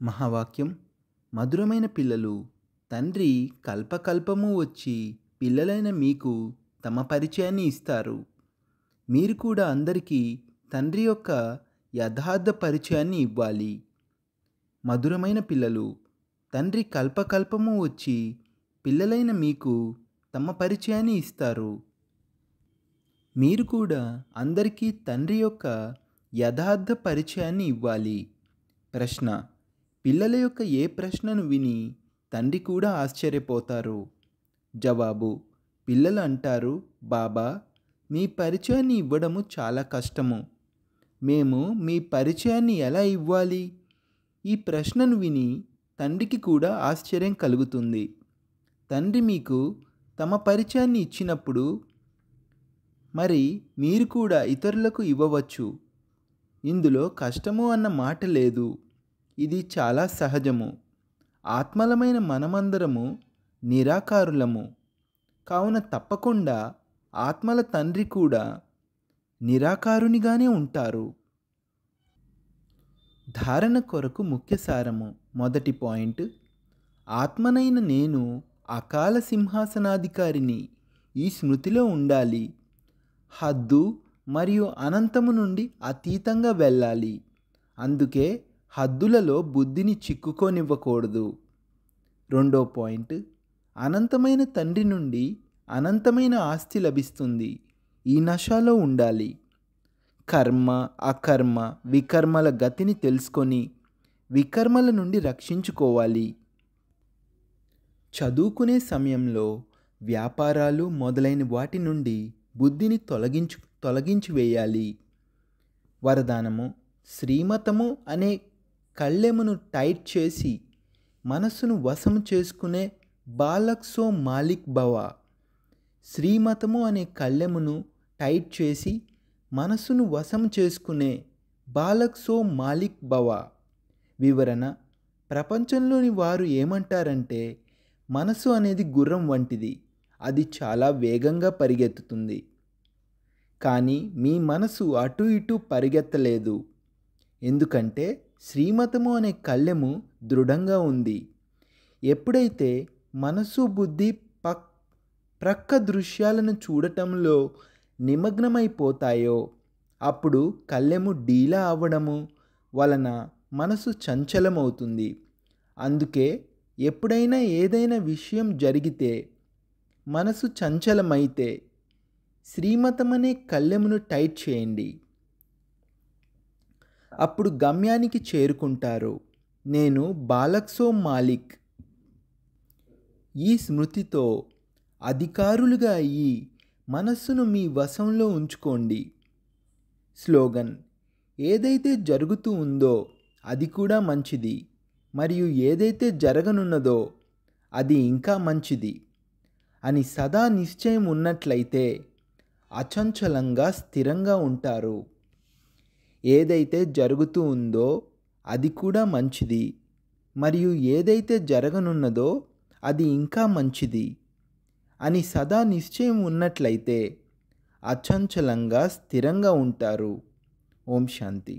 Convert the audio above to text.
మహావాక్యం. మధురమైన పిల్లలు, తండ్రి కల్పకల్పము వచ్చి పిల్లలైన మీకు తమ పరిచయాన్ని ఇస్తారు. మీరు కూడా అందరికీ తండ్రి యొక్క యథార్థ పరిచయాన్ని ఇవ్వాలి. మధురమైన పిల్లలు, తండ్రి కల్పకల్పము వచ్చి పిల్లలైన మీకు తమ పరిచయాన్ని ఇస్తారు. మీరు కూడా అందరికీ తండ్రి యొక్క యథార్థ పరిచయాన్ని ఇవ్వాలి. ప్రశ్న: పిల్లల యొక్క ఏ ప్రశ్నను విని తండ్రి కూడా ఆశ్చర్యపోతారు? జవాబు: పిల్లలు అంటారు, బాబా, మీ పరిచయాన్ని ఇవ్వడము చాలా కష్టము. మేము మీ పరిచయాన్ని ఎలా ఇవ్వాలి? ఈ ప్రశ్నను విని తండ్రికి కూడా ఆశ్చర్యం కలుగుతుంది. తండ్రి మీకు తమ పరిచయాన్ని ఇచ్చినప్పుడు మరి మీరు కూడా ఇతరులకు ఇవ్వవచ్చు. ఇందులో కష్టము అన్న మాట లేదు. ఇది చాలా సహజము. ఆత్మలమైన మనమందరము నిరాకారులము. కావున తప్పకుండా ఆత్మల తండ్రి కూడా నిరాకారునిగానే ఉంటారు. ధారణ కొరకు ముఖ్య సారము. మొదటి పాయింట్: ఆత్మనైన నేను అకాల సింహాసనాధికారిని ఈ స్మృతిలో ఉండాలి. హద్దు మరియు అనంతము నుండి అతీతంగా వెళ్ళాలి. అందుకే హద్దులలో బుద్ధిని చిక్కుకోనివ్వకూడదు. రెండో పాయింట్: అనంతమైన తండ్రి నుండి అనంతమైన ఆస్తి లభిస్తుంది. ఈ నశాలో ఉండాలి. కర్మ, అకర్మ, వికర్మల గతిని తెలుసుకొని వికర్మల నుండి రక్షించుకోవాలి. చదువుకునే సమయంలో వ్యాపారాలు మొదలైన వాటి నుండి బుద్ధిని తొలగించి వేయాలి. వరదానము: శ్రీమతము అనే కళ్ళెమును టైట్ చేసి మనస్సును వశము చేసుకునే బాలక్ సో మాలిక్ భవ. శ్రీమతము అనే కళ్ళెమును టైట్ చేసి మనస్సును వశము చేసుకునే బాలక్ సో మాలిక్ భవ. వివరణ: ప్రపంచంలోని వారు ఏమంటారంటే, మనసు అనేది గుర్రం వంటిది. అది చాలా వేగంగా పరిగెత్తుతుంది. కానీ మీ మనసు అటు ఇటు పరిగెత్తలేదు. ఎందుకంటే శ్రీమతము అనే కళ్ళెము దృఢంగా ఉంది. ఎప్పుడైతే మనసు బుద్ధి ప్రక్క దృశ్యాలను చూడటంలో నిమగ్నమైపోతాయో అప్పుడు కళ్ళెము డీలా అవ్వడము వలన మనసు చంచలమవుతుంది. అందుకే ఎప్పుడైనా ఏదైనా విషయం జరిగితే, మనసు చంచలమైతే శ్రీమతం అనే కళ్ళెమును టైట్ చేయండి. అప్పుడు గమ్యానికి చేరుకుంటారు. నేను బాలక్ సో మాలిక్. ఈ స్మృతితో అధికారులుగా అయ్యి మనస్సును మీ వశంలో ఉంచుకోండి. స్లోగన్: ఏదైతే జరుగుతూ ఉందో అది కూడా మంచిది, మరియు ఏదైతే జరగనున్నదో అది ఇంకా మంచిది అని సదా నిశ్చయం ఉన్నట్లయితే అచంచలంగా స్థిరంగా ఉంటారు. ఏదైతే జరుగుతూ ఉందో అది కూడా మంచిది, మరియు ఏదైతే జరగనున్నదో అది ఇంకా మంచిది అని సదా నిశ్చయం ఉన్నట్లయితే అచంచలంగా స్థిరంగా ఉంటారు. ఓం శాంతి.